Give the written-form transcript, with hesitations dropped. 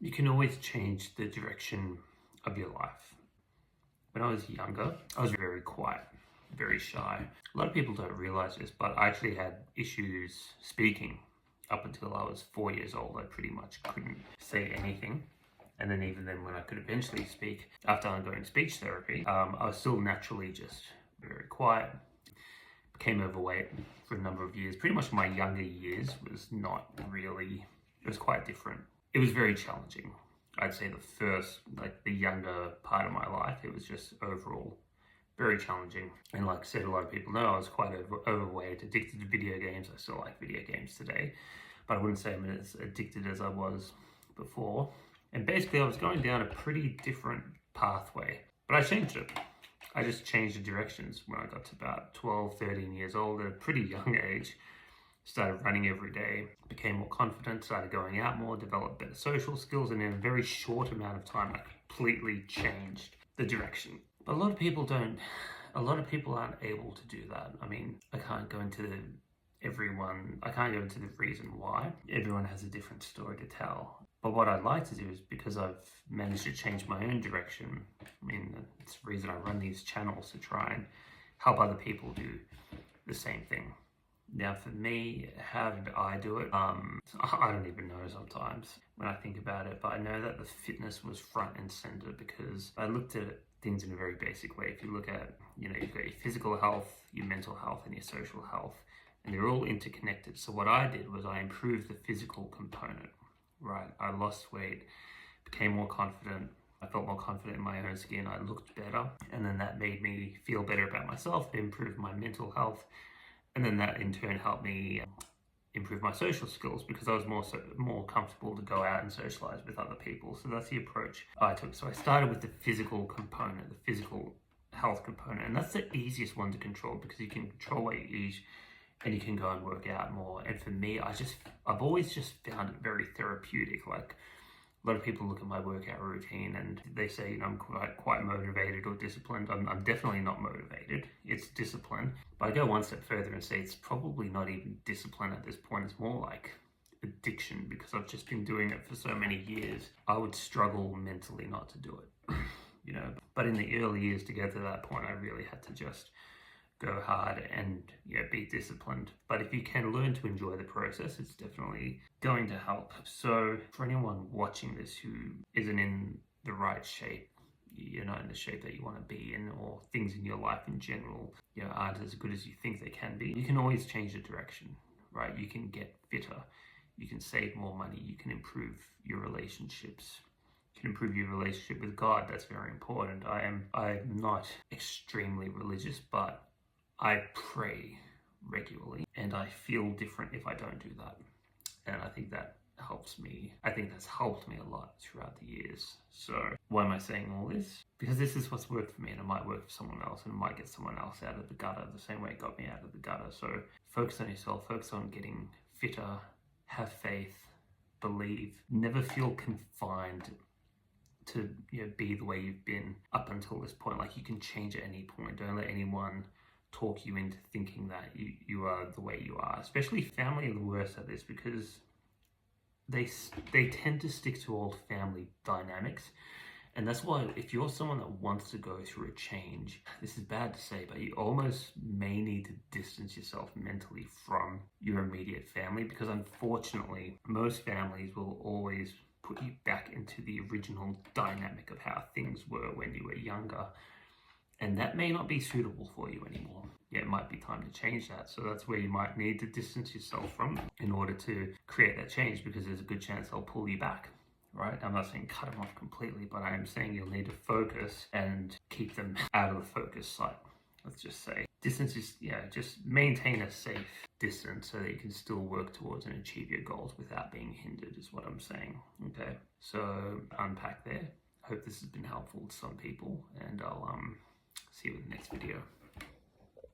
You can always change the direction of your life. When I was younger, I was very quiet, very shy. A lot of people don't realize this, but I actually had issues speaking up until I was 4 years old. I pretty much couldn't say anything. And then even then when I could eventually speak, after undergoing speech therapy, I was still naturally just very quiet. Became overweight for a number of years. Pretty much my younger years was not really, it was quite different. It was very challenging. I'd say the younger part of my life, it was just overall very challenging. And like I said, a lot of people know I was quite overweight, addicted to video games. I still like video games today, but I wouldn't say I'm as addicted as I was before. And basically I was going down a pretty different pathway, but I changed it. I just changed the directions when I got to about 12, 13 years old at a pretty young age. Started running every day, became more confident, started going out more, developed better social skills, and in a very short amount of time, I completely changed the direction. But a lot of people aren't able to do that. I mean, I can't go into the reason why. Everyone has a different story to tell. But what I'd like to do is, because I've managed to change my own direction, I mean, it's the reason I run these channels, to try and help other people do the same thing. Now for me, how did I do it? I don't even know sometimes when I think about it, but I know that the fitness was front and center because I looked at things in a very basic way. If you look at, you've got your physical health, your mental health, and your social health, and they're all interconnected. So what I did was I improved the physical component, right? I lost weight, became more confident. I felt more confident in my own skin. I looked better. And then that made me feel better about myself, improved my mental health. And then that in turn helped me improve my social skills because I was more comfortable to go out and socialize with other people. So that's the approach I took. So I started with the physical component, the physical health component. And that's the easiest one to control because you can control what you eat and you can go and work out more. And for me, I've always just found it very therapeutic. Like, a lot of people look at my workout routine and they say, I'm quite motivated or disciplined. I'm definitely not motivated. It's discipline. But I go one step further and say it's probably not even discipline at this point. It's more like addiction because I've just been doing it for so many years. I would struggle mentally not to do it, But in the early years to get to that point, I really had to just go hard and be disciplined. But if you can learn to enjoy the process, it's definitely going to help. So for anyone watching this who isn't in the right shape, you're not in the shape that you want to be in, or things in your life in general aren't as good as you think they can be, you can always change the direction, right? You can get fitter, you can save more money, you can improve your relationships. You can improve your relationship with God. That's very important. I'm not extremely religious, but I pray regularly and I feel different if I don't do that. And I think that helps me. I think that's helped me a lot throughout the years. So why am I saying all this? Because this is what's worked for me and it might work for someone else and it might get someone else out of the gutter the same way it got me out of the gutter. So focus on yourself, focus on getting fitter, have faith, believe, never feel confined to be the way you've been up until this point. Like, you can change at any point. Don't let anyone talk you into thinking that you are the way you are. Especially family are the worst at this because they tend to stick to old family dynamics. And that's why if you're someone that wants to go through a change, this is bad to say, but you almost may need to distance yourself mentally from your immediate family, because unfortunately, most families will always put you back into the original dynamic of how things were when you were younger. And that may not be suitable for you anymore. Yeah, it might be time to change that. So that's where you might need to distance yourself from them in order to create that change, because there's a good chance they'll pull you back, right? I'm not saying cut them off completely, but I am saying you'll need to focus and keep them out of the focus site. Let's just say distance is, just maintain a safe distance so that you can still work towards and achieve your goals without being hindered, is what I'm saying. Okay, so unpack there. Hope this has been helpful to some people, and I'll see you in the next video.